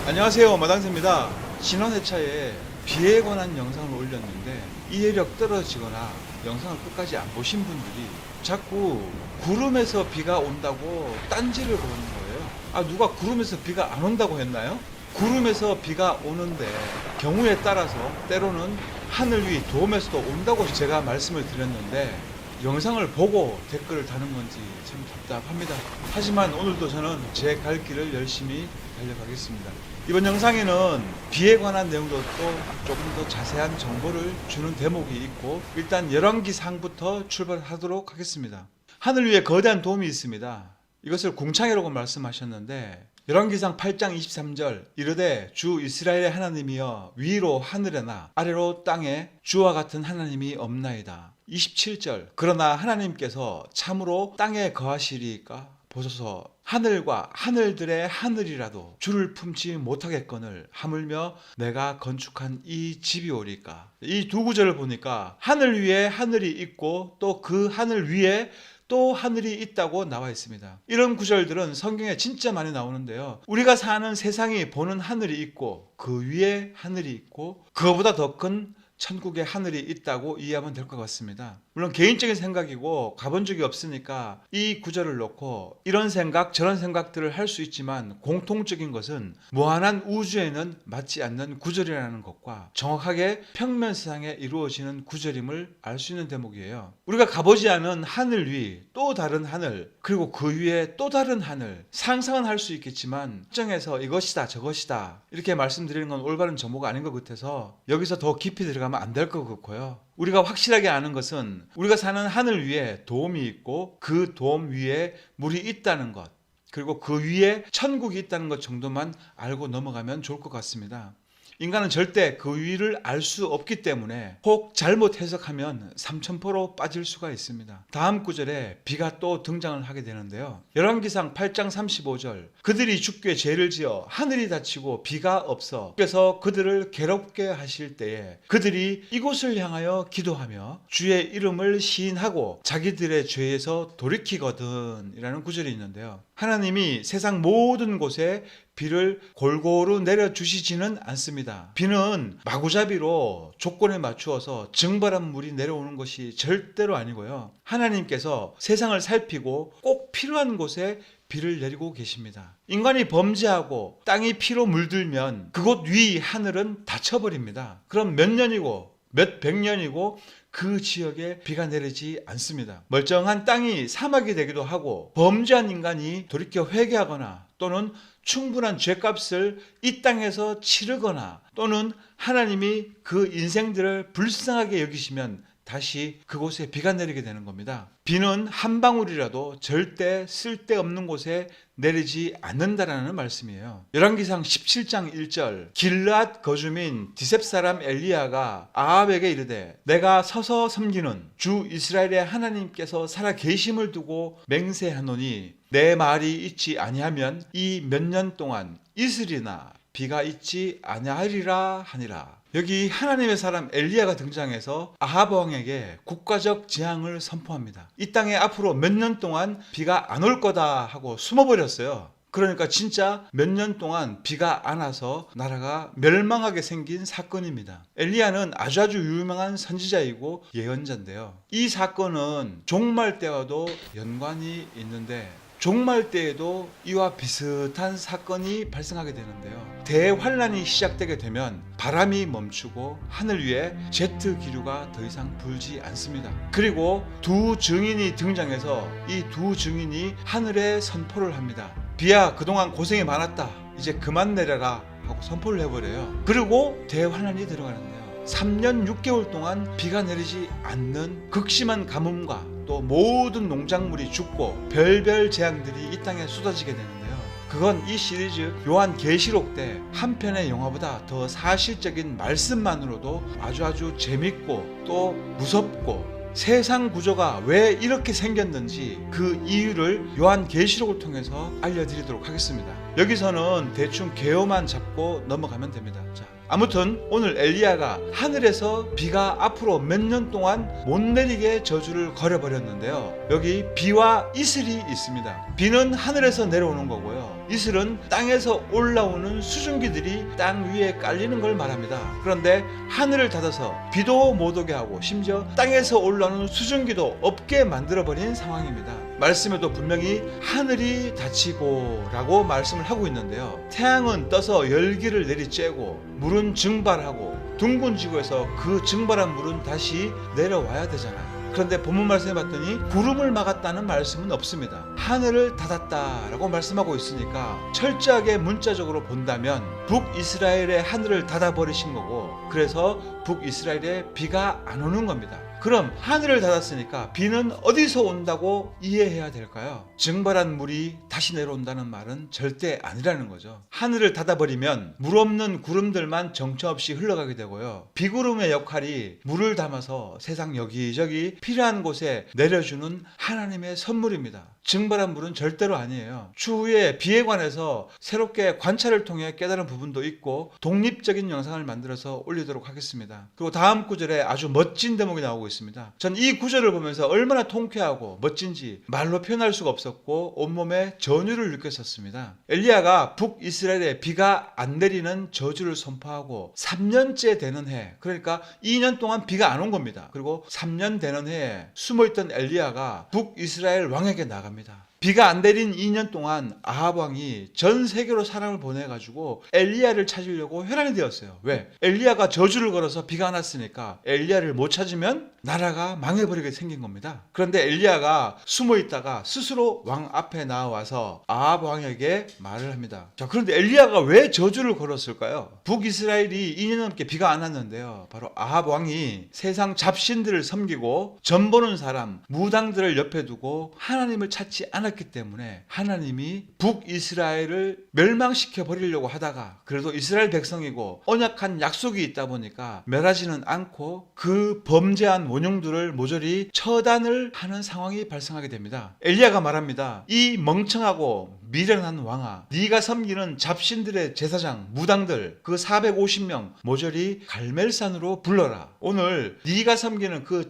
안녕하세요, 마당새입니다. 지난 회차에 비에 관한 영상을 올렸는데 이해력 떨어지거나 영상을 끝까지 안 보신 분들이 자꾸 구름에서 비가 온다고 딴지를 거는 거예요. 누가 구름에서 비가 안 온다고 했나요? 구름에서 비가 오는데 경우에 따라서 때로는 하늘 위 도움에서도 온다고 제가 말씀을 드렸는데 영상을 보고 댓글을 다는 건지 참 답답합니다. 하지만 오늘도 저는 제 갈 길을 열심히 달려가겠습니다. 이번 영상에는 비에 관한 내용도 또 조금 더 자세한 정보를 주는 대목이 있고, 일단 열왕기상부터 출발하도록 하겠습니다. 하늘 위에 거대한 도움이 있습니다. 이것을 궁창이라고 말씀하셨는데, 열왕기상 8장 23절 이르되 주 이스라엘의 하나님이여 위로 하늘에나 아래로 땅에 주와 같은 하나님이 없나이다. 27절 그러나 하나님께서 참으로 땅에 거하시리까 보소서 하늘과 하늘들의 하늘이라도 주를 품지 못하겠거늘 하물며 내가 건축한 이 집이 오리까. 이 두 구절을 보니까 하늘 위에 하늘이 있고 또 그 하늘 위에 또 하늘이 있다고 나와 있습니다. 이런 구절들은 성경에 진짜 많이 나오는데요. 우리가 사는 세상이 보는 하늘이 있고 그 위에 하늘이 있고 그거보다 더 큰 천국의 하늘이 있다고 이해하면 될 것 같습니다. 물론 개인적인 생각이고 가본 적이 없으니까 이 구절을 놓고 이런 생각 저런 생각들을 할 수 있지만, 공통적인 것은 무한한 우주에는 맞지 않는 구절이라는 것과 정확하게 평면세상에 이루어지는 구절임을 알 수 있는 대목이에요. 우리가 가보지 않은 하늘 위, 또 다른 하늘, 그리고 그 위에 또 다른 하늘, 상상은 할 수 있겠지만 특정해서 이것이다 저것이다 이렇게 말씀드리는 건 올바른 정보가 아닌 것 같아서 여기서 더 깊이 들어가면 안 될 것 같고요. 우리가 확실하게 아는 것은 우리가 사는 하늘 위에 도움이 있고 그 도움 위에 물이 있다는 것, 그리고 그 위에 천국이 있다는 것 정도만 알고 넘어가면 좋을 것 같습니다. 인간은 절대 그 위를 알 수 없기 때문에 혹 잘못 해석하면 삼천포로 빠질 수가 있습니다. 다음 구절에 비가 또 등장을 하게 되는데요. 열왕기상 8장 35절 그들이 주께 죄를 지어 하늘이 닫히고 비가 없어 그래서 그들을 괴롭게 하실 때에 그들이 이곳을 향하여 기도하며 주의 이름을 시인하고 자기들의 죄에서 돌이키거든 이라는 구절이 있는데요. 하나님이 세상 모든 곳에 비를 골고루 내려주시지는 않습니다. 비는 마구잡이로 조건에 맞추어서 증발한 물이 내려오는 것이 절대로 아니고요. 하나님께서 세상을 살피고 꼭 필요한 곳에 비를 내리고 계십니다. 인간이 범죄하고 땅이 피로 물들면 그곳 위 하늘은 닫혀버립니다. 그럼 몇 년이고 몇 백 년이고 그 지역에 비가 내리지 않습니다. 멀쩡한 땅이 사막이 되기도 하고 범죄한 인간이 돌이켜 회개하거나 또는 충분한 죄값을 이 땅에서 치르거나 또는 하나님이 그 인생들을 불쌍하게 여기시면 다시 그곳에 비가 내리게 되는 겁니다. 비는 한 방울이라도 절대 쓸데없는 곳에 내리지 않는다라는 말씀이에요. 열왕기상 17장 1절 길르앗 거주민 디셉 사람 엘리야가 아합에게 이르되 내가 서서 섬기는 주 이스라엘의 하나님께서 살아 계심을 두고 맹세하노니 내 말이 있지 아니하면 이 몇 년 동안 이슬이나 비가 있지 아니하리라 하니라. 여기 하나님의 사람 엘리야가 등장해서 아합 왕에게 국가적 재앙을 선포합니다. 이 땅에 앞으로 몇 년 동안 비가 안 올 거다 하고 숨어버렸어요. 그러니까 진짜 몇 년 동안 비가 안 와서 나라가 멸망하게 생긴 사건입니다. 엘리야는 아주 유명한 선지자이고 예언자인데요. 이 사건은 종말 때와도 연관이 있는데 종말 때에도 이와 비슷한 사건이 발생하게 되는데요. 대환란이 시작되게 되면 바람이 멈추고 하늘 위에 제트 기류가 더 이상 불지 않습니다. 그리고 두 증인이 등장해서 이 두 증인이 하늘에 선포를 합니다. 비야 그동안 고생이 많았다. 이제 그만 내려라 하고 선포를 해버려요. 그리고 대환란이 들어가는데요. 3년 6개월 동안 비가 내리지 않는 극심한 가뭄과 또 모든 농작물이 죽고 별별 재앙들이 이 땅에 쏟아지게 되는데요. 그건 이 시리즈 요한계시록 때 한 편의 영화보다 더 사실적인 말씀만으로도 아주 재밌고 또 무섭고 세상 구조가 왜 이렇게 생겼는지 그 이유를 요한계시록을 통해서 알려드리도록 하겠습니다. 여기서는 대충 개요만 잡고 넘어가면 됩니다. 자, 아무튼 오늘 엘리야가 하늘에서 비가 앞으로 몇 년 동안 못 내리게 저주를 걸어버렸는데요. 여기 비와 이슬이 있습니다. 비는 하늘에서 내려오는 거고요. 이슬은 땅에서 올라오는 수증기들이 땅 위에 깔리는 걸 말합니다. 그런데 하늘을 닫아서 비도 못 오게 하고 심지어 땅에서 올라오는 수증기도 없게 만들어버린 상황입니다. 말씀에도 분명히 하늘이 닫히고 라고 말씀을 하고 있는데요. 태양은 떠서 열기를 내리쬐고 물은 증발하고 둥근 지구에서 그 증발한 물은 다시 내려와야 되잖아요. 그런데 본문 말씀에 봤더니 구름을 막았다는 말씀은 없습니다. 하늘을 닫았다라고 말씀하고 있으니까 철저하게 문자적으로 본다면 북이스라엘의 하늘을 닫아버리신 거고, 그래서 북이스라엘에 비가 안 오는 겁니다. 그럼 하늘을 닫았으니까 비는 어디서 온다고 이해해야 될까요? 증발한 물이 다시 내려온다는 말은 절대 아니라는 거죠. 하늘을 닫아버리면 물 없는 구름들만 정처없이 흘러가게 되고요. 비구름의 역할이 물을 담아서 세상 여기저기 필요한 곳에 내려주는 하나님의 선물입니다. 증발한 물은 절대로 아니에요. 추후에 비에 관해서 새롭게 관찰을 통해 깨달은 부분도 있고 독립적인 영상을 만들어서 올리도록 하겠습니다. 그리고 다음 구절에 아주 멋진 대목이 나오고 있습니다. 전 이 구절을 보면서 얼마나 통쾌하고 멋진지 말로 표현할 수가 없었고 온몸에 전율을 느꼈었습니다. 엘리야가 북이스라엘에 비가 안 내리는 저주를 선포하고 3년째 되는 해, 그러니까 2년 동안 비가 안 온 겁니다. 그리고 3년 되는 해에 숨어있던 엘리야가 북이스라엘 왕에게 나갑니다. 비가 안 내린 2년 동안 아합 왕이 전 세계로 사람을 보내가지고 엘리야를 찾으려고 혈안이 되었어요. 왜? 엘리야가 저주를 걸어서 비가 안 왔으니까 엘리야를 못 찾으면 나라가 망해버리게 생긴 겁니다. 그런데 엘리야가 숨어있다가 스스로 왕 앞에 나와서 아합 왕에게 말을 합니다. 자, 그런데 엘리야가 왜 저주를 걸었을까요? 북이스라엘이 2년 넘게 비가 안 왔는데요. 바로 아합 왕이 세상 잡신들을 섬기고 전보는 사람, 무당들을 옆에 두고 하나님을 찾지 않았기 때문에 하나님이 북이스라엘을 멸망시켜 버리려고 하다가 그래도 이스라엘 백성이고 언약한 약속이 있다 보니까 멸하지는 않고 그 범죄한 원흉들을 모조리 처단을 하는 상황이 발생하게 됩니다. 엘리야가 말합니다. 이 멍청하고 미련한 왕아, 네가 섬기는 잡신들의 제사장, 무당들 그 450명 모조리 갈멜산으로 불러라. 오늘 네가 섬기는 그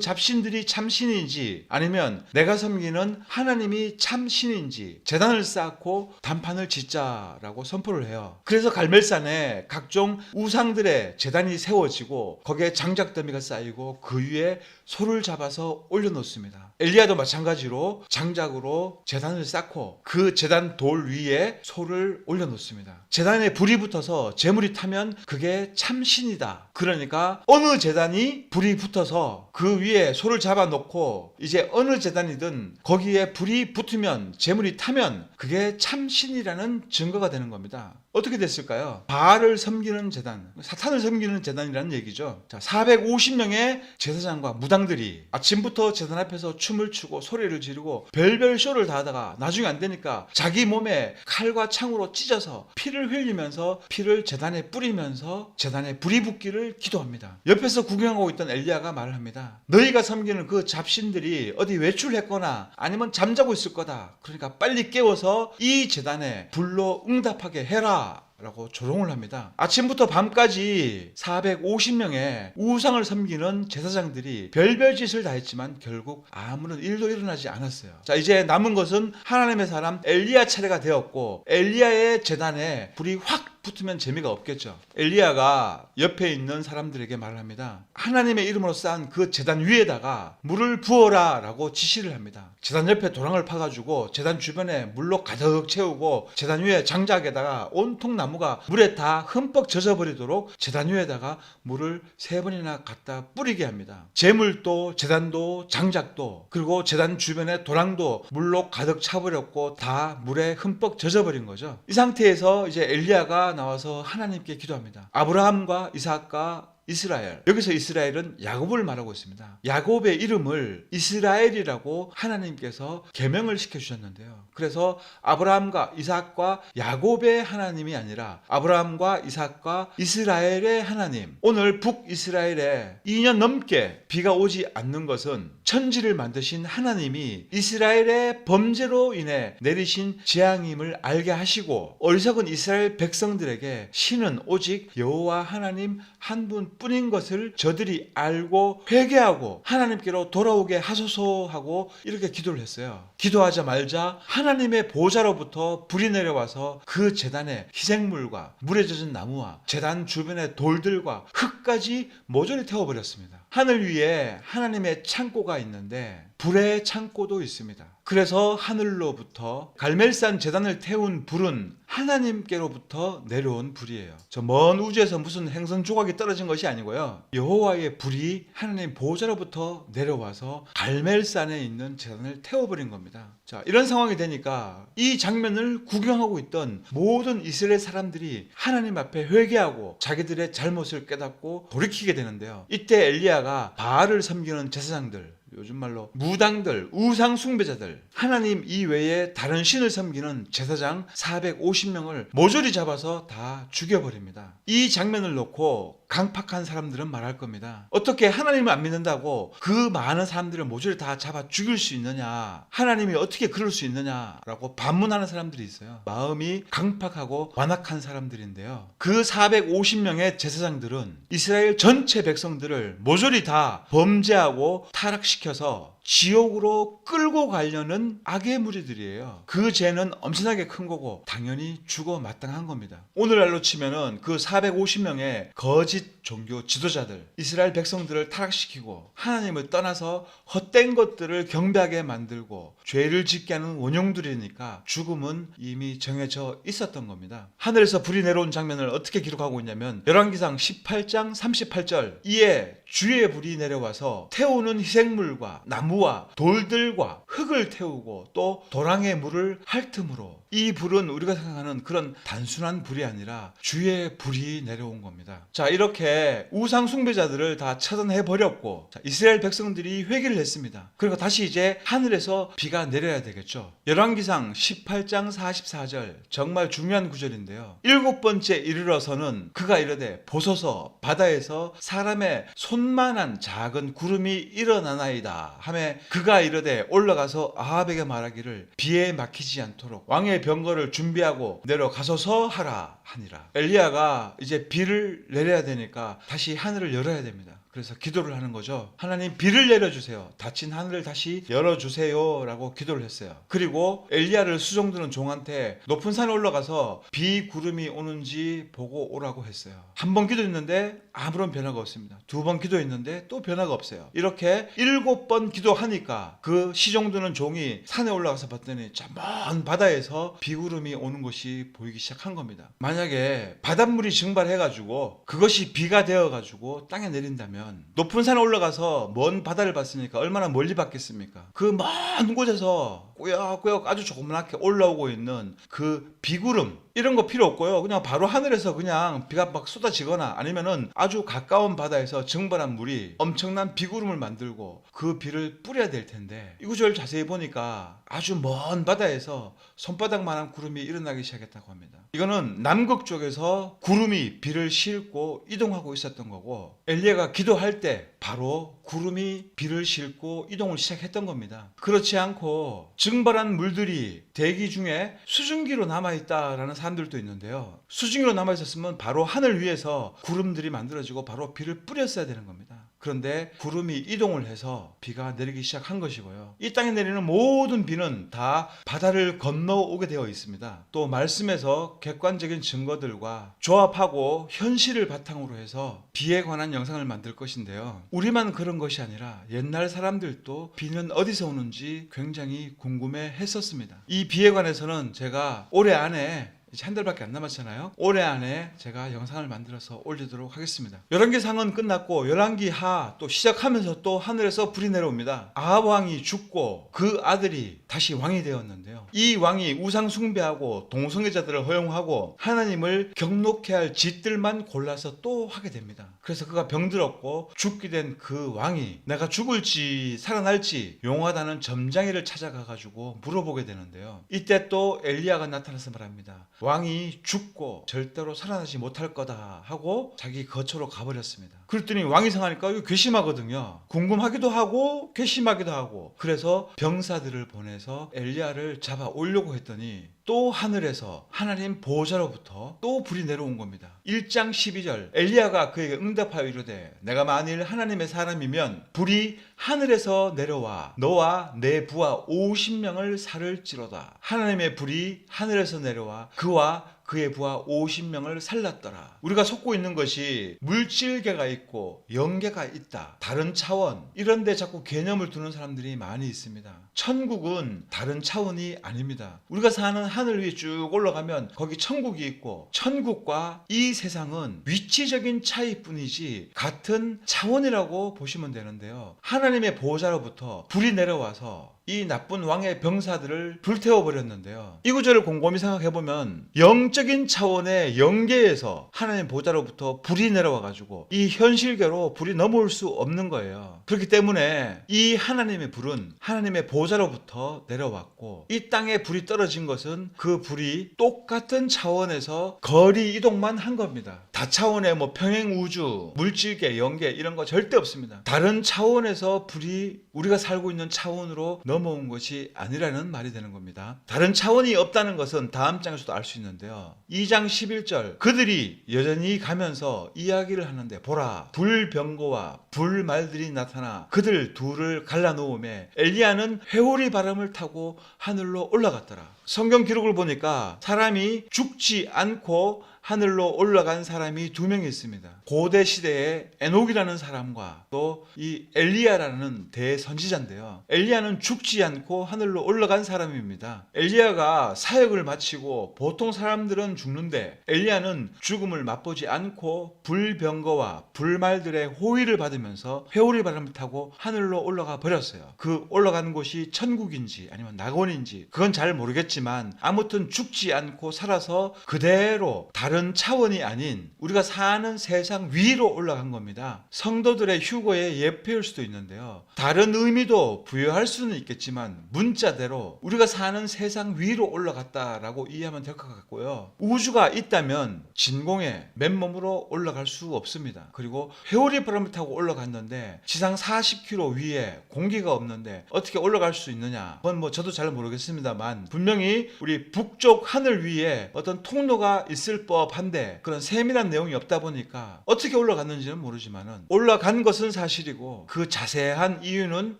잡신들이 참신인지 아니면 내가 섬기는 하나님이 참신인지 제단을 쌓고 단판을 짓자라고 선포를 해요. 그래서 갈멜산에 각종 우상들의 제단이 세워지고 거기에 장작더미가 쌓이고 그 위에 소를 잡아서 올려놓습니다. 엘리야도 마찬가지로 장작으로 제단을 쌓고 그 제단 돌 위에 소를 올려놓습니다. 제단에 불이 붙어서 재물이 타면 그게 참신이다. 그러니까 어느 제단이 불이 붙어서 그 위에 소를 잡아놓고 이제 어느 제단이든 거기에 불이 붙으면 재물이 타면 그게 참신이라는 증거가 되는 겁니다. 어떻게 됐을까요? 바알을 섬기는 제단, 사탄을 섬기는 제단이라는 얘기죠. 자, 450명의 제사장과 무당들이 아침부터 제단 앞에서 춤을 추고 소리를 지르고 별별 쇼를 다 하다가 나중에 안 되니까 자기 몸에 칼과 창으로 찢어서 피를 흘리면서 피를 제단에 뿌리면서 제단에 불이 붙기를 기도합니다. 옆에서 구경하고 있던 엘리야가 말을 합니다. 너희가 섬기는 그 잡신들이 어디 외출했거나 아니면 잠자고 있을 거다. 그러니까 빨리 깨워서 이 제단에 불로 응답하게 해라 라고 조롱을 합니다. 아침부터 밤까지 450명의 우상을 섬기는 제사장들이 별별 짓을 다 했지만 결국 아무런 일도 일어나지 않았어요. 자, 이제 남은 것은 하나님의 사람 엘리야 차례가 되었고 엘리야의 제단에 불이 확 붙으면 재미가 없겠죠. 엘리야가 옆에 있는 사람들에게 말을 합니다. 하나님의 이름으로 쌓은 그 제단 위에다가 물을 부어라 라고 지시를 합니다. 제단 옆에 도랑을 파가지고 제단 주변에 물로 가득 채우고 제단 위에 장작에다가 온통 나무가 물에 다 흠뻑 젖어버리도록 제단 위에다가 물을 3번이나 갖다 뿌리게 합니다. 제물도 제단도 장작도 그리고 제단 주변에 도랑도 물로 가득 차버렸고 다 물에 흠뻑 젖어버린 거죠. 이 상태에서 이제 엘리야가 나와서 하나님께 기도합니다. 아브라함과 이삭과 이스라엘, 여기서 이스라엘은 야곱을 말하고 있습니다. 야곱의 이름을 이스라엘이라고 하나님께서 계명을 시켜주셨는데요. 그래서 아브라함과 이삭과 야곱의 하나님이 아니라 아브라함과 이삭과 이스라엘의 하나님, 오늘 북이스라엘에 2년 넘게 비가 오지 않는 것은 천지를 만드신 하나님이 이스라엘의 범죄로 인해 내리신 재앙임을 알게 하시고 어리석은 이스라엘 백성들에게 신은 오직 여호와 하나님 한 분 그뿐인 것을 저들이 알고 회개하고 하나님께로 돌아오게 하소서 하고 이렇게 기도를 했어요. 기도하자 말자 하나님의 보좌로부터 불이 내려와서 그 제단의 희생물과 물에 젖은 나무와 제단 주변의 돌들과 흙까지 모조리 태워버렸습니다. 하늘 위에 하나님의 창고가 있는데 불의 창고도 있습니다. 그래서 하늘로부터 갈멜산 제단을 태운 불은 하나님께로부터 내려온 불이에요. 저 먼 우주에서 무슨 행성 조각이 떨어진 것이 아니고요. 여호와의 불이 하나님 보좌로부터 내려와서 갈멜산에 있는 제단을 태워버린 겁니다. 자, 이런 상황이 되니까 이 장면을 구경하고 있던 모든 이스라엘 사람들이 하나님 앞에 회개하고 자기들의 잘못을 깨닫고 돌이키게 되는데요. 이때 엘리야가 바알을 섬기는 제사장들, 요즘 말로 무당들, 우상 숭배자들, 하나님 이외에 다른 신을 섬기는 제사장 450명을 모조리 잡아서 다 죽여버립니다. 이 장면을 놓고 강팍한 사람들은 말할 겁니다. 어떻게 하나님을 안 믿는다고 그 많은 사람들을 모조리 다 잡아 죽일 수 있느냐, 하나님이 어떻게 그럴 수 있느냐라고 반문하는 사람들이 있어요. 마음이 강팍하고 완악한 사람들인데요. 그 450명의 제사장들은 이스라엘 전체 백성들을 모조리 다 범죄하고 타락시켜서 지옥으로 끌고 가려는 악의 무리들이에요. 그 죄는 엄청나게 큰 거고 당연히 죽어 마땅한 겁니다. 오늘날로 치면은 그 450명의 거짓 종교 지도자들, 이스라엘 백성들을 타락시키고 하나님을 떠나서 헛된 것들을 경배하게 만들고 죄를 짓게 하는 원흉들이니까 죽음은 이미 정해져 있었던 겁니다. 하늘에서 불이 내려온 장면을 어떻게 기록하고 있냐면 열왕기상 18장 38절, 이에 주의 불이 내려와서 태우는 희생물과 나무와 돌들과 흙을 태우고 또 도랑의 물을 핥음으로, 이 불은 우리가 생각하는 그런 단순한 불이 아니라 주의 불이 내려온 겁니다. 자, 이렇게 우상 숭배자들을 다 처단해 버렸고 이스라엘 백성들이 회개를 했습니다. 그리고 다시 이제 하늘에서 비가 내려야 되겠죠. 열왕기상 18장 44절, 정말 중요한 구절인데요. 7번째 이르러서는 그가 이르되 보소서 바다에서 사람의 손만한 작은 구름이 일어나나이다 하매 그가 이르되 올라가서 아합에게 말하기를 비에 막히지 않도록 왕의 병거를 준비하고 내려가소서 하라 하니라. 엘리야가 이제 비를 내려야 되니까 다시 하늘을 열어야 됩니다. 그래서 기도를 하는 거죠. 하나님 비를 내려주세요. 닫힌 하늘을 다시 열어주세요 라고 기도를 했어요. 그리고 엘리야를 수종드는 종한테 높은 산에 올라가서 비 구름이 오는지 보고 오라고 했어요. 한 번 기도했는데 아무런 변화가 없습니다. 2번 기도했는데 또 변화가 없어요. 이렇게 7번 기도하니까 그 시종드는 종이 산에 올라가서 봤더니 저 먼 바다에서 비구름이 오는 것이 보이기 시작한 겁니다. 만약에 바닷물이 증발해가지고 그것이 비가 되어가지고 땅에 내린다면 높은 산에 올라가서 먼 바다를 봤으니까 얼마나 멀리 봤겠습니까? 그 먼 곳에서 꾸역꾸역 아주 조그맣게 올라오고 있는 그 비구름, 이런 거 필요 없고요. 그냥 바로 하늘에서 그냥 비가 막 쏟아지거나 아니면은 아주 가까운 바다에서 증발한 물이 엄청난 비구름을 만들고 그 비를 뿌려야 될 텐데, 이 구절 자세히 보니까 아주 먼 바다에서 손바닥만한 구름이 일어나기 시작했다고 합니다. 이거는 남극 쪽에서 구름이 비를 싣고 이동하고 있었던 거고, 엘리야가 기도할 때 바로 구름이 비를 싣고 이동을 시작했던 겁니다. 그렇지 않고 증발한 물들이 대기 중에 수증기로 남아있다라는 사람들도 있는데요. 수증기로 남아있었으면 바로 하늘 위에서 구름들이 만들어지고 바로 비를 뿌렸어야 되는 겁니다. 그런데 구름이 이동을 해서 비가 내리기 시작한 것이고요. 이 땅에 내리는 모든 비는 다 바다를 건너오게 되어 있습니다. 또 말씀에서 객관적인 증거들과 조합하고 현실을 바탕으로 해서 비에 관한 영상을 만들 것인데요. 우리만 그런 것이 아니라 옛날 사람들도 비는 어디서 오는지 굉장히 궁금해 했었습니다. 이 비에 관해서는 제가 올해 안에 이제 한 달밖에 안 남았잖아요. 올해 안에 제가 영상을 만들어서 올리도록 하겠습니다. 열왕기상은 끝났고 열왕기하 또 시작하면서 또 하늘에서 불이 내려옵니다. 아합 왕이 죽고 그 아들이 다시 왕이 되었는데요. 이 왕이 우상 숭배하고 동성애자들을 허용하고 하나님을 경록해 할 짓들만 골라서 또 하게 됩니다. 그래서 그가 병들었고 죽게 된 그 왕이 내가 죽을지 살아날지 용하다는 점장이를 찾아가 가지고 물어보게 되는데요. 이때 또 엘리야가 나타나서 말합니다. 왕이 죽고 절대로 살아나지 못할 거다 하고 자기 거처로 가버렸습니다. 그랬더니 왕이 상하니까 이거 괘씸하거든요. 궁금하기도 하고 괘씸하기도 하고, 그래서 병사들을 보내서 엘리야를 잡아 오려고 했더니 또 하늘에서 하나님 보호자로부터 또 불이 내려온 겁니다. 1장 12절 엘리야가 그에게 응답하여 이르되 내가 만일 하나님의 사람이면 불이 하늘에서 내려와 너와 내 부하 50명을 살을지로다. 하나님의 불이 하늘에서 내려와 그와 그의 부하 50명을 살랐더라. 우리가 속고 있는 것이 물질계가 있고 영계가 있다. 다른 차원 이런 데 자꾸 개념을 두는 사람들이 많이 있습니다. 천국은 다른 차원이 아닙니다. 우리가 사는 하늘 위에 쭉 올라가면 거기 천국이 있고 천국과 이 세상은 위치적인 차이뿐이지 같은 차원이라고 보시면 되는데요. 하나님의 보호자로부터 불이 내려와서 이 나쁜 왕의 병사들을 불태워버렸는데요. 이 구절을 곰곰이 생각해보면 영적인 차원의 영계에서 하나님 보호자로부터 불이 내려와가지고 이 현실계로 불이 넘어올 수 없는 거예요. 그렇기 때문에 이 하나님의 불은 하나님의 보호자로부터 내려왔고 이 땅에 불이 떨어진 것은 그 불이 똑같은 차원에서 거리 이동만 한 겁니다. 다차원의 뭐 평행우주, 물질계, 영계 이런 거 절대 없습니다. 다른 차원에서 불이 우리가 살고 있는 차원으로 넘어온 것이 아니라는 말이 되는 겁니다. 다른 차원이 없다는 것은 다음 장에서도 알 수 있는데요. 2장 11절 그들이 여전히 가면서 이야기를 하는데 보라 불병거와 불말들이 나타나 그들 둘을 갈라놓음에 엘리야는 회오리 바람을 타고 하늘로 올라갔더라. 성경 기록을 보니까 사람이 죽지 않고 하늘로 올라간 사람이 2명이 있습니다. 고대 시대에 에녹이라는 사람과 또 이 엘리야라는 대선지자인데요. 엘리야는 죽지 않고 하늘로 올라간 사람입니다. 엘리야가 사역을 마치고 보통 사람들은 죽는데 엘리야는 죽음을 맛보지 않고 불병거와 불말들의 호의를 받으면서 회오리 바람을 타고 하늘로 올라가 버렸어요. 그 올라간 곳이 천국인지 아니면 낙원인지 그건 잘 모르겠지만 아무튼 죽지 않고 살아서 그대로 다른 차원이 아닌 우리가 사는 세상 위로 올라간 겁니다. 성도들의 휴거의 예표일 수도 있는데요. 다른 의미도 부여할 수는 있겠지만 문자대로 우리가 사는 세상 위로 올라갔다라고 이해하면 될 것 같고요. 우주가 있다면 진공에 맨몸으로 올라갈 수 없습니다. 그리고 회오리 바람을 타고 올라갔는데 지상 40km 위에 공기가 없는데 어떻게 올라갈 수 있느냐? 그건 뭐 저도 잘 모르겠습니다만 분명히 우리 북쪽 하늘 위에 어떤 통로가 있을 법한데 그런 세밀한 내용이 없다 보니까 어떻게 올라갔는지는 모르지만은 올라간 것은 사실이고 그 자세한 이유는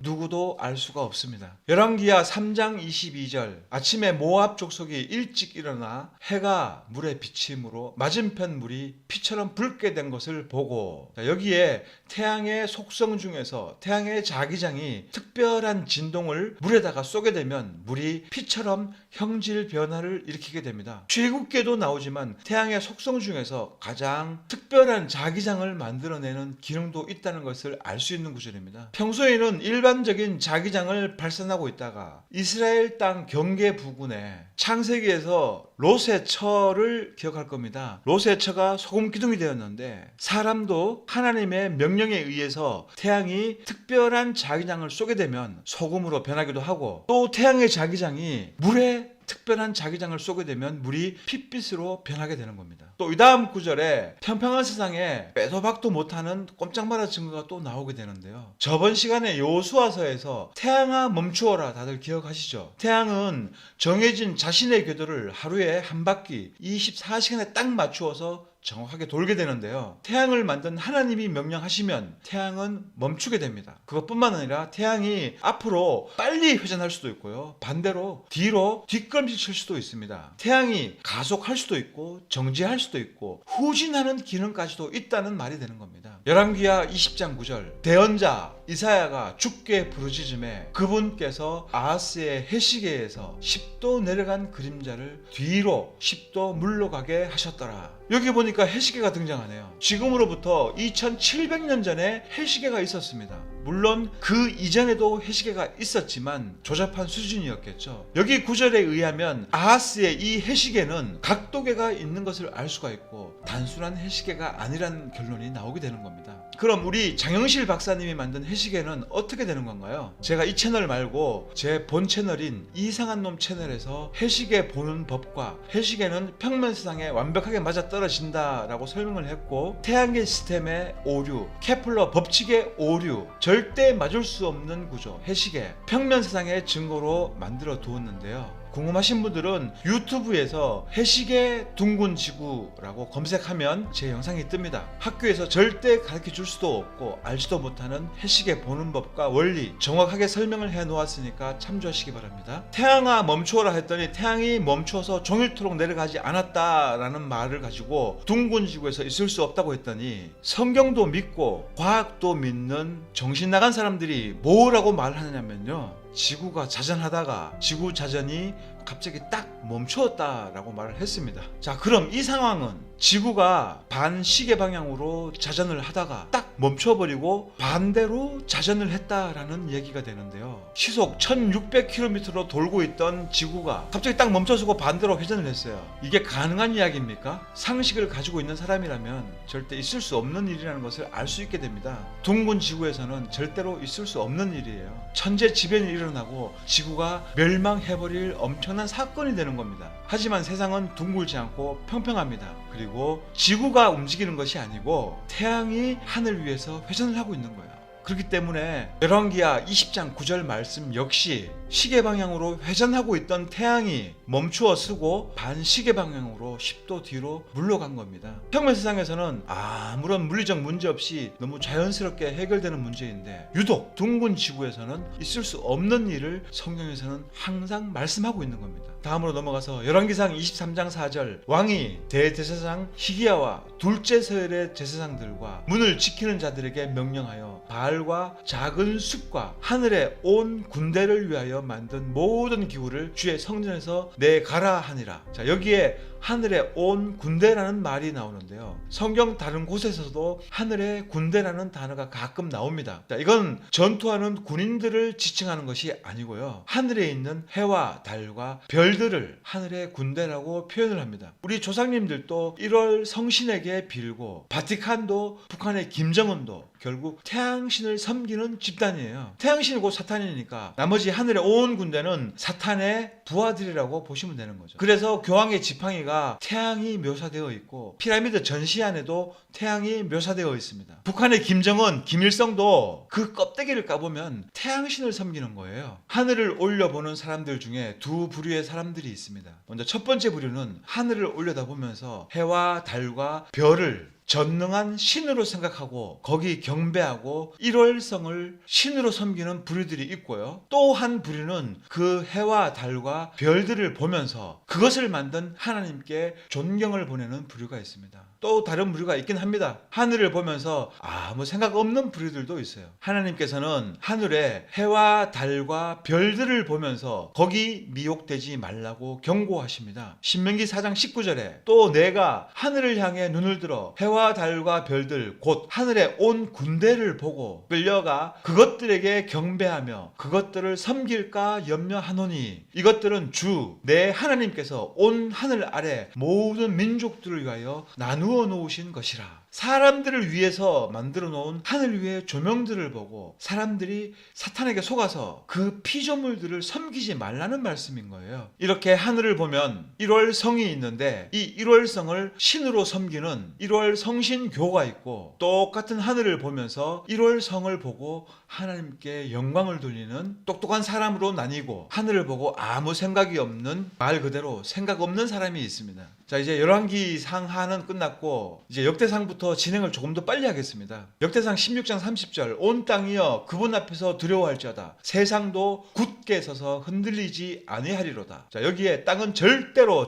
누구도 알 수가 없습니다. 열왕기하 3장 22절 아침에 모압 족속이 일찍 일어나 해가 물에 비침으로 맞은편 물이 피처럼 붉게 된 것을 보고 여기에 태양의 속성 중에서 태양의 자기장이 특별한 진동을 물에다가 쏘게 되면 물이 피처럼 형질 변화를 일으키게 됩니다. 출애굽기에도 나오지만 태양의 속성 중에서 가장 특별한 자기장을 만들어내는 기능도 있다는 것을 알 수 있는 구절입니다. 평소에는 일반적인 자기장을 발산하고 있다가 이스라엘 땅 경계 부근에 창세기에서 롯의 처를 기억할 겁니다. 롯의 처가 소금 기둥이 되었는데 사람도 하나님의 명령에 의해서 태양이 특별한 자기장을 쏘게 되면 소금으로 변하기도 하고 또 태양의 자기장이 물에 특별한 자기장을 쏘게 되면 물이 핏빛으로 변하게 되는 겁니다. 또 이 다음 구절에 평평한 세상에 빼도 박도 못하는 꼼짝마라 증거가 또 나오게 되는데요. 저번 시간에 여호수아서에서 태양아 멈추어라 다들 기억하시죠? 태양은 정해진 자신의 궤도를 하루에 한 바퀴 24시간에 딱 맞추어서 정확하게 돌게 되는데요. 태양을 만든 하나님이 명령하시면 태양은 멈추게 됩니다. 그것뿐만 아니라 태양이 앞으로 빨리 회전할 수도 있고요. 반대로 뒤로 뒷걸음질 칠 수도 있습니다. 태양이 가속할 수도 있고 정지할 수도 있고 후진하는 기능까지도 있다는 말이 되는 겁니다. 열왕기하 20장 9절 대언자 이사야가 주께 부르짖음에 그분께서 아하스의 해시계에서 10도 내려간 그림자를 뒤로 10도 물러가게 하셨더라. 여기 보니까 해시계가 등장하네요. 지금으로부터 2700년 전에 해시계가 있었습니다. 물론 그 이전에도 해시계가 있었지만 조잡한 수준이었겠죠. 여기 구절에 의하면 아하스의 이 해시계는 각도계가 있는 것을 알 수가 있고 단순한 해시계가 아니라는 결론이 나오게 되는 겁니다. 그럼 우리 장영실 박사님이 만든 해시계는 어떻게 되는 건가요? 제가 이 채널 말고 제 본 채널인 이상한 놈 채널에서 해시계 보는 법과 해시계는 평면 세상에 완벽하게 맞아떨어진다 라고 설명을 했고 태양계 시스템의 오류, 케플러 법칙의 오류, 절대 맞을 수 없는 구조, 해시계 평면 세상의 증거로 만들어 두었는데요. 궁금하신 분들은 유튜브에서 해시계 둥근 지구라고 검색하면 제 영상이 뜹니다. 학교에서 절대 가르쳐 줄 수도 없고 알지도 못하는 해시계 보는 법과 원리 정확하게 설명을 해 놓았으니까 참조하시기 바랍니다. 태양아 멈추어라 했더니 태양이 멈춰서 종일토록 내려가지 않았다라는 말을 가지고 둥근 지구에서 있을 수 없다고 했더니 성경도 믿고 과학도 믿는 정신 나간 사람들이 뭐라고 말하느냐면요, 지구가 자전하다가 지구 자전이 갑자기 딱 멈추었다라고 말을 했습니다. 자, 그럼 이 상황은 지구가 반시계 방향으로 자전을 하다가 딱 멈춰버리고 반대로 자전을 했다라는 얘기가 되는데요. 시속 1600km로 돌고 있던 지구가 갑자기 딱 멈춰서고 반대로 회전을 했어요. 이게 가능한 이야기입니까? 상식을 가지고 있는 사람이라면 절대 있을 수 없는 일이라는 것을 알 수 있게 됩니다. 둥근 지구에서는 절대로 있을 수 없는 일이에요. 천재지변이 일어나고 지구가 멸망해버릴 엄청난 사건이 되는 겁니다. 하지만 세상은 둥글지 않고 평평합니다. 그리고 지구가 움직이는 것이 아니고 태양이 하늘 위에서 회전을 하고 있는 거예요. 그렇기 때문에 열왕기하 20장 9절 말씀 역시 시계 방향으로 회전하고 있던 태양이 멈추어 서고 반시계 방향으로 10도 뒤로 물러간 겁니다. 평면 세상에서는 아무런 물리적 문제 없이 너무 자연스럽게 해결되는 문제인데 유독 둥근 지구에서는 있을 수 없는 일을 성경에서는 항상 말씀하고 있는 겁니다. 다음으로 넘어가서 열왕기상 23장 4절 왕이 대제사장 히기야와 둘째 서열의 제사장들과 문을 지키는 자들에게 명령하여 바알과 작은 숲과 하늘의 온 군대를 위하여 만든 모든 기구를 주의 성전에서 내가라 하니라. 자, 여기에 하늘의 온 군대라는 말이 나오는데요. 성경 다른 곳에서도 하늘의 군대라는 단어가 가끔 나옵니다. 자, 이건 전투하는 군인들을 지칭하는 것이 아니고요. 하늘에 있는 해와 달과 별들을 하늘의 군대라고 표현을 합니다. 우리 조상님들도 1월 성신에게 빌고 바티칸도 북한의 김정은도 결국 태양신을 섬기는 집단이에요. 태양신이 곧 사탄이니까 나머지 하늘의 온 군대는 사탄의 부하들이라고 보시면 되는 거죠. 그래서 교황의 지팡이가 태양이 묘사되어 있고 피라미드 전시 안에도 태양이 묘사되어 있습니다. 북한의 김정은, 김일성도 그 껍데기를 까보면 태양신을 섬기는 거예요. 하늘을 올려보는 사람들 중에 두 부류의 사람들이 있습니다. 먼저 첫 번째 부류는 하늘을 올려다보면서 해와 달과 별을 전능한 신으로 생각하고 거기 경배하고 일월성을 신으로 섬기는 부류들이 있고요. 또 한 부류는 그 해와 달과 별들을 보면서 그것을 만든 하나님께 존경을 보내는 부류가 있습니다. 또 다른 부류가 있긴 합니다. 하늘을 보면서 아무 생각 없는 부류들도 있어요. 하나님께서는 하늘에 해와 달과 별들을 보면서 거기 미혹되지 말라고 경고하십니다. 신명기 4장 19절에 또 내가 하늘을 향해 눈을 들어 해와 달과 별들 곧 하늘의 온 군대를 보고 끌려가 그것들에게 경배하며 그것들을 섬길까 염려하노니 이것들은 주 내 하나님께서 온 하늘 아래 모든 민족들을 위하여 나누어 놓으신 것이라. 사람들을 위해서 만들어 놓은 하늘 위의 조명들을 보고 사람들이 사탄에게 속아서 그 피조물들을 섬기지 말라는 말씀인 거예요. 이렇게 하늘을 보면 1월 성이 있는데 이 1월 성을 신으로 섬기는 1월 성신교가 있고 똑같은 하늘을 보면서 1월 성을 보고 하나님께 영광을 돌리는 똑똑한 사람으로 나뉘고 하늘을 보고 아무 생각이 없는 말 그대로 생각 없는 사람이 있습니다. 자, 이제 열왕기 상하는 끝났고 이제 역대상부터 진행을 조금 더 빨리 하겠습니다. 역대상 16장 30절 온 땅이여 그분 앞에서 두려워할지어다 세상도 굳게 서서 흔들리지 아니하리로다. 자, 여기에 땅은 절대로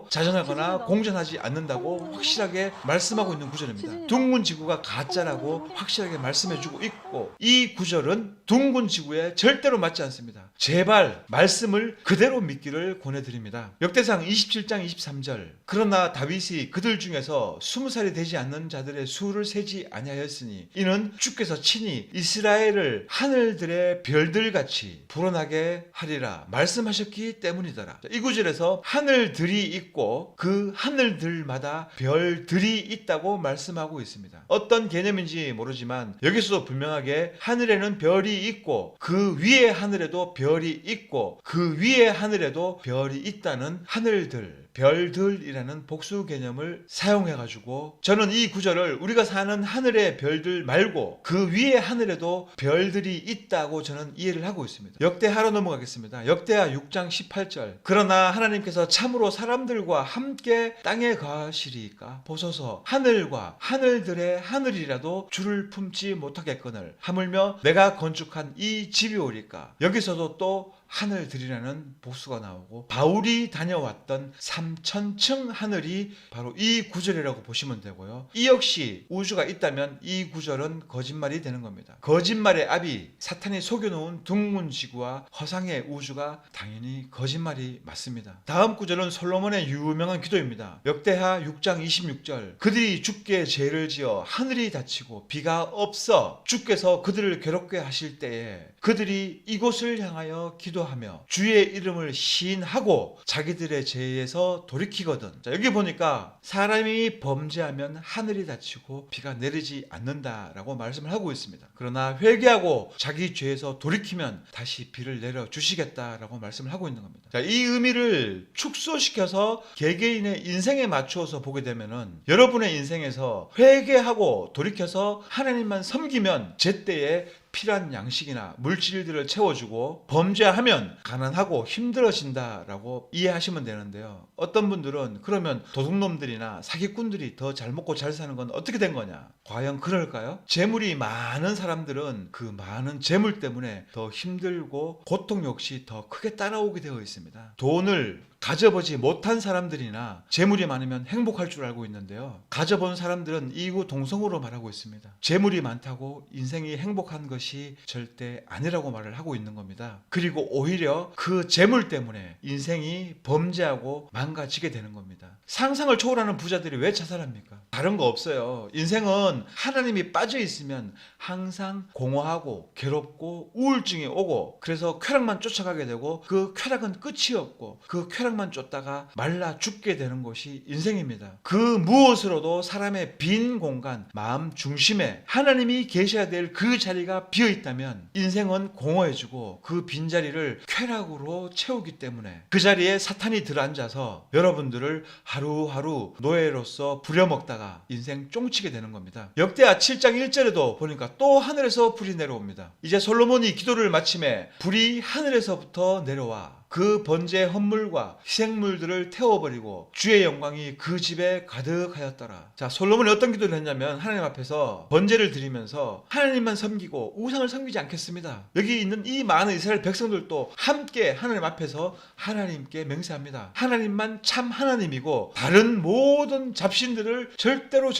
자전하거나 공전하지 않는다고 확실하게 말씀하고 있는 구절입니다. 둥근 지구가 가짜라고 확실하게 말씀해주고 있고 이 구절은 둥근 지구에 절대로 맞지 않습니다. 제발 말씀을 그대로 믿기를 권해드립니다. 역대상 27장 23절 그러나 다윗이 그들 중에서 20살이 되지 않는 자들의 수를 세지 아니하였으니 이는 주께서 친히 이스라엘을 하늘들의 별들같이 불어나게 하리라 말씀하셨기 때문이더라. 이 구절에서 하늘들이 있고 그 하늘들마다 별들이 있다고 말씀하고 있습니다. 어떤 개념인지 모르지만 여기서도 분명하게 하늘에는 별이 있고 그 위에 하늘에도 별이 있고 그 위에 하늘에도 별이 있다는 하늘들 별들이라는 복수 개념을 사용해가지고 저는 이 구절을 우리가 사는 하늘의 별들 말고 그 위에 하늘에도 별들이 있다고 저는 이해를 하고 있습니다. 역대하로 넘어가겠습니다. 역대하 6장 18절. 그러나 하나님께서 참으로 사람들과 함께 땅에 거하시리까 보소서 하늘과 하늘들의 하늘이라도 주를 품지 못하겠거늘 하물며 내가 건축한 이 집이 오리까. 여기서도 또 하늘들이라는 복수가 나오고 바울이 다녀왔던 3000층 하늘이 바로 이 구절이라고 보시면 되고요. 이 역시 우주가 있다면 이 구절은 거짓말이 되는 겁니다. 거짓말의 아비 사탄이 속여놓은 둥근 지구와 허상의 우주가 당연히 거짓말이 맞습니다. 다음 구절은 솔로몬의 유명한 기도입니다. 역대하 6장 26절. 그들이 주께 죄를 지어 하늘이 닫히고 비가 없어 주께서 그들을 괴롭게 하실 때에 그들이 이곳을 향하여 기도하며 주의 이름을 시인하고 자기들의 죄에서 돌이키거든. 자, 여기 보니까 사람이 범죄하면 하늘이 닫히고 비가 내리지 않는다라고 말씀을 하고 있습니다. 그러나 회개하고 자기 죄에서 돌이키면 다시 비를 내려 주시겠다라고 말씀을 하고 있는 겁니다. 자, 이 의미를 축소시켜서 개개인의 인생에 맞추어서 보게 되면은 여러분의 인생에서 회개하고 돌이켜서 하나님만 섬기면 제때에 필요한 양식이나 물질들을 채워주고 범죄하면 가난하고 힘들어진다라고 이해하시면 되는데요. 어떤 분들은 그러면 도둑놈들이나 사기꾼들이 더 잘 먹고 잘 사는 건 어떻게 된 거냐? 과연 그럴까요? 재물이 많은 사람들은 그 많은 재물 때문에 더 힘들고 고통 역시 더 크게 따라오게 되어 있습니다. 돈을 가져보지 못한 사람들이나 재물이 많으면 행복할 줄 알고 있는데요. 가져본 사람들은 이구동성으로 말하고 있습니다. 재물이 많다고 인생이 행복한 것이 절대 아니라고 말을 하고 있는 겁니다. 그리고 오히려 그 재물 때문에 인생이 범죄하고 망가지게 되는 겁니다. 상상을 초월하는 부자들이 왜 자살합니까? 다른 거 없어요. 인생은 하나님이 빠져 있으면 항상 공허하고 괴롭고 우울증이 오고 그래서 쾌락만 쫓아가게 되고 그 쾌락은 끝이 없고 그 쾌락만 쫓다가 말라 죽게 되는 것이 인생입니다. 그 무엇으로도 사람의 빈 공간, 마음 중심에 하나님이 계셔야 될 그 자리가 비어 있다면 인생은 공허해지고 그 빈자리를 쾌락으로 채우기 때문에 그 자리에 사탄이 들어앉아서 여러분들을 하루하루 노예로서 부려먹다가 인생 쫑치게 되는 겁니다. 역대하 7장 1절에도 보니까 또 하늘에서 불이 내려옵니다. 이제 솔로몬이 기도를 마침에 불이 하늘에서부터 내려와 그 번제 헌물과 희생물들을 태워버리고 주의 영광이 그 집에 가득하였더라. 자, 솔로몬이 어떤 기도를 했냐면 하나님 앞에서 번제를 드리면서 하나님만 섬기고 우상을 섬기지 않겠습니다. 여기 있는 이 많은 이스라엘 백성들도 함께 하나님 앞에서 하나님께 맹세합니다. 하나님만 참 하나님이고 다른 모든 잡신들을 절대로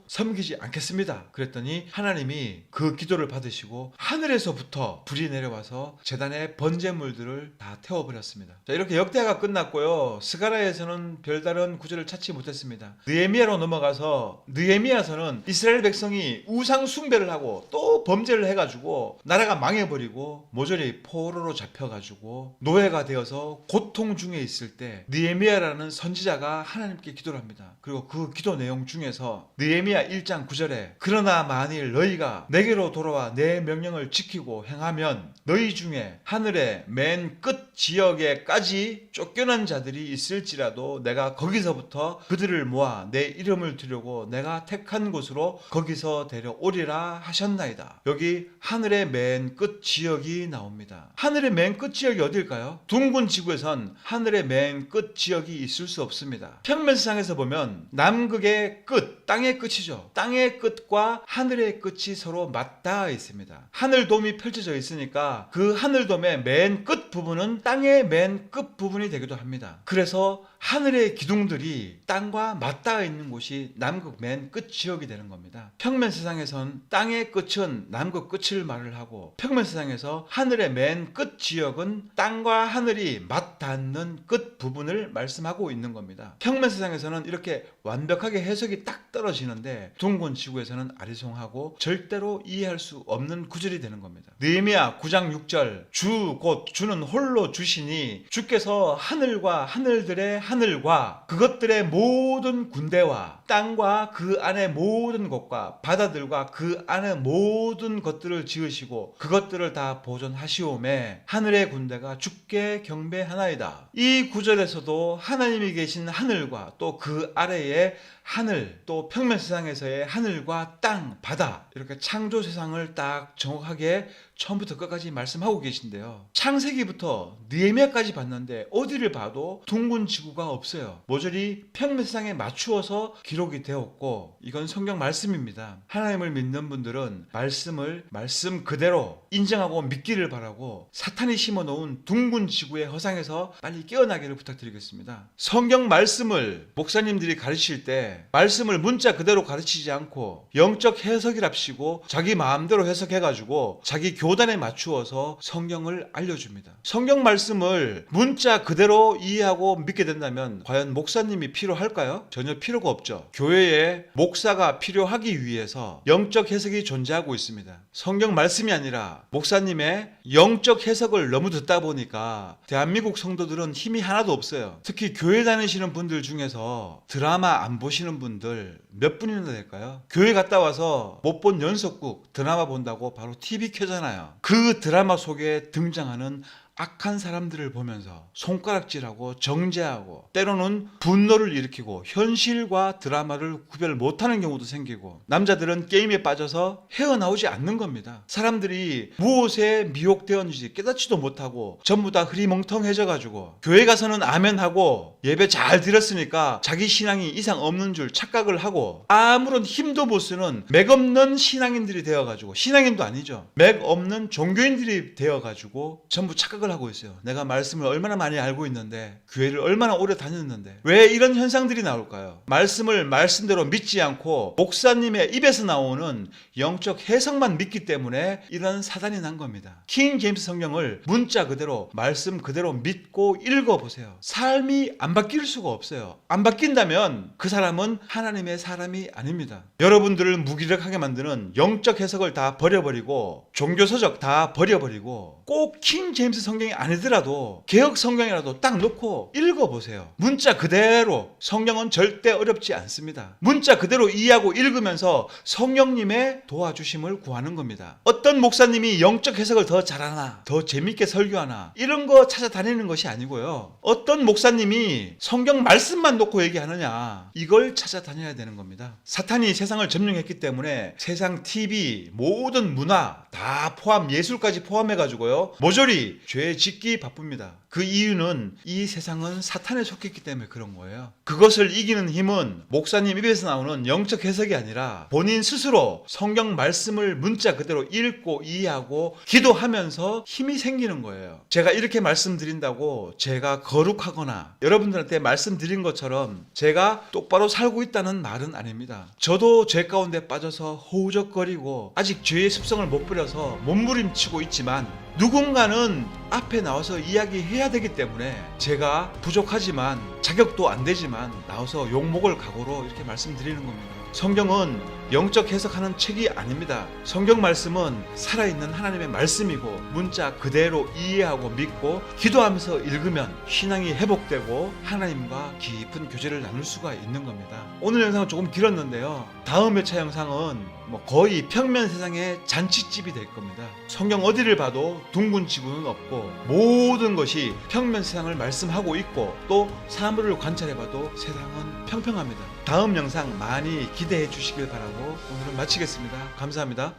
섬기지 않겠습니다. 그랬더니 하나님이 그 기도를 받으시고 하늘에서부터 불이 내려와서 제단의 번제물들을 다 태워버렸습니다. 자, 이렇게 역대하가 끝났고요. 스가랴에서는 별다른 구절을 찾지 못했습니다. 느헤미야로 넘어가서 느헤미야서는 이스라엘 백성이 우상 숭배를 하고 또 범죄를 해가지고 나라가 망해버리고 모조리 포로로 잡혀가지고 노예가 되어서 고통 중에 있을 때 느헤미야라는 선지자가 하나님께 기도를 합니다. 그리고 그 기도 내용 중에서 느헤미야 1장 9절에 그러나 만일 너희가 내게로 돌아와 내 명령을 지키고 행하면 너희 중에 하늘의 맨 끝 지역에까지 쫓겨난 자들이 있을지라도 내가 거기서부터 그들을 모아 내 이름을 두려고 내가 택한 곳으로 거기서 데려오리라 하셨나이다. 여기 하늘의 맨 끝 지역이 나옵니다. 하늘의 맨 끝 지역이 어딜까요? 둥근 지구에선 하늘의 맨 끝 지역이 있을 수 없습니다. 평면세상에서 보면 남극의 끝, 땅의 끝이죠. 땅의 끝과 하늘의 끝이 서로 맞닿아 있습니다. 하늘돔이 펼쳐져 있으니까 그 하늘돔의 맨 끝 부분은 땅의 맨 끝 부분이 되기도 합니다. 그래서 하늘의 기둥들이 땅과 맞닿아 있는 곳이 남극 맨 끝 지역이 되는 겁니다. 평면 세상에선 땅의 끝은 남극 끝을 말을 하고 평면 세상에서 하늘의 맨 끝 지역은 땅과 하늘이 맞닿는 끝 부분을 말씀하고 있는 겁니다. 평면 세상에서는 이렇게 완벽하게 해석이 딱 떨어지는데 둥근 지구에서는 아리송하고 절대로 이해할 수 없는 구절이 되는 겁니다. 느헤미야 9장 6절 주 곧 주는 홀로 주시니 주께서 하늘과 하늘들의 하늘과 그것들의 모든 군대와 땅과 그 안의 모든 곳과 바다들과 그 안의 모든 것들을 지으시고 그것들을 다 보존하시오매 하늘의 군대가 주께 경배하나이다. 이 구절에서도 하나님이 계신 하늘과 또 그 아래에 하늘, 또 평면 세상에서의 하늘과 땅, 바다, 이렇게 창조 세상을 딱 정확하게 처음부터 끝까지 말씀하고 계신데요. 창세기부터 느헤미야까지 봤는데 어디를 봐도 둥근 지구가 없어요. 모조리 평면 세상에 맞추어서 기록이 되었고, 이건 성경 말씀입니다. 하나님을 믿는 분들은 말씀을 말씀 그대로 인정하고 믿기를 바라고, 사탄이 심어놓은 둥근 지구의 허상에서 빨리 깨어나기를 부탁드리겠습니다. 성경 말씀을 목사님들이 가르칠 때 말씀을 문자 그대로 가르치지 않고 영적 해석이랍시고 자기 마음대로 해석해가지고 자기 교단에 맞추어서 성경을 알려줍니다. 성경 말씀을 문자 그대로 이해하고 믿게 된다면 과연 목사님이 필요할까요? 전혀 필요가 없죠. 교회에 목사가 필요하기 위해서 영적 해석이 존재하고 있습니다. 성경 말씀이 아니라 목사님의 영적 해석을 너무 듣다 보니까 대한민국 성도들은 힘이 하나도 없어요. 특히 교회 다니시는 분들 중에서 드라마 안 보시는 분들 몇 분이나 될까요? 교회 갔다 와서 못 본 연속극 드라마 본다고 바로 TV 켜잖아요. 그 드라마 속에 등장하는 악한 사람들을 보면서 손가락질하고 정죄하고 때로는 분노를 일으키고 현실과 드라마를 구별 못하는 경우도 생기고, 남자들은 게임에 빠져서 헤어나오지 않는 겁니다. 사람들이 무엇에 미혹되었는지 깨닫지도 못하고 전부 다 흐리멍텅해져 가지고 교회 가서는 아멘하고 예배 잘 드렸으니까 자기 신앙이 이상 없는 줄 착각을 하고 아무런 힘도 못 쓰는 맥없는 신앙인들이 되어가지고, 신앙인도 아니죠, 맥없는 종교인들이 되어가지고 전부 착각을 하고 있어요. 내가 말씀을 얼마나 많이 알고 있는데, 교회를 얼마나 오래 다녔는데 왜 이런 현상들이 나올까요? 말씀을 말씀대로 믿지 않고 목사님의 입에서 나오는 영적 해석만 믿기 때문에 이런 사단이 난 겁니다. 킹 제임스 성경을 문자 그대로 말씀 그대로 믿고 읽어보세요. 삶이 안 바뀔 수가 없어요. 안 바뀐다면 그 사람은 하나님의 사람이 아닙니다. 여러분들을 무기력하게 만드는 영적 해석을 다 버려버리고 종교서적 다 버려버리고 꼭 킹 제임스 성경이 아니더라도 개혁 성경이라도 딱 놓고 읽어보세요. 문자 그대로. 성경은 절대 어렵지 않습니다. 문자 그대로 이해하고 읽으면서 성령님의 도와주심을 구하는 겁니다. 어떤 목사님이 영적 해석을 더 잘하나, 더 재밌게 설교하나, 이런 거 찾아다니는 것이 아니고요. 어떤 목사님이 성경 말씀만 놓고 얘기하느냐, 이걸 찾아다녀야 되는 겁니다. 사탄이 세상을 점령했기 때문에 세상 TV, 모든 문화 다 포함, 예술까지 포함해가지고요, 모조리 죄 짓기 바쁩니다. 그 이유는 이 세상은 사탄에 속했기 때문에 그런 거예요. 그것을 이기는 힘은 목사님 입에서 나오는 영적 해석이 아니라 본인 스스로 성경 말씀을 문자 그대로 읽고 이해하고 기도하면서 힘이 생기는 거예요. 제가 이렇게 말씀드린다고 제가 거룩하거나 여러분들한테 말씀드린 것처럼 제가 똑바로 살고 있다는 말은 아닙니다. 저도 죄 가운데 빠져서 허우적거리고 아직 죄의 습성을 못 버려서 몸부림치고 있지만, 누군가는 앞에 나와서 이야기해야 되기 때문에 제가 부족하지만, 자격도 안 되지만 나와서 욕먹을 각오로 이렇게 말씀드리는 겁니다. 성경은 영적 해석하는 책이 아닙니다. 성경 말씀은 살아있는 하나님의 말씀이고 문자 그대로 이해하고 믿고 기도하면서 읽으면 신앙이 회복되고 하나님과 깊은 교제를 나눌 수가 있는 겁니다. 오늘 영상은 조금 길었는데요. 다음 회차 영상은 거의 평면 세상의 잔치집이 될 겁니다. 성경 어디를 봐도 둥근 지구는 없고 모든 것이 평면 세상을 말씀하고 있고, 또 사물을 관찰해봐도 세상은 평평합니다. 다음 영상 많이 기대해 주시길 바라고 오늘은 마치겠습니다. 감사합니다.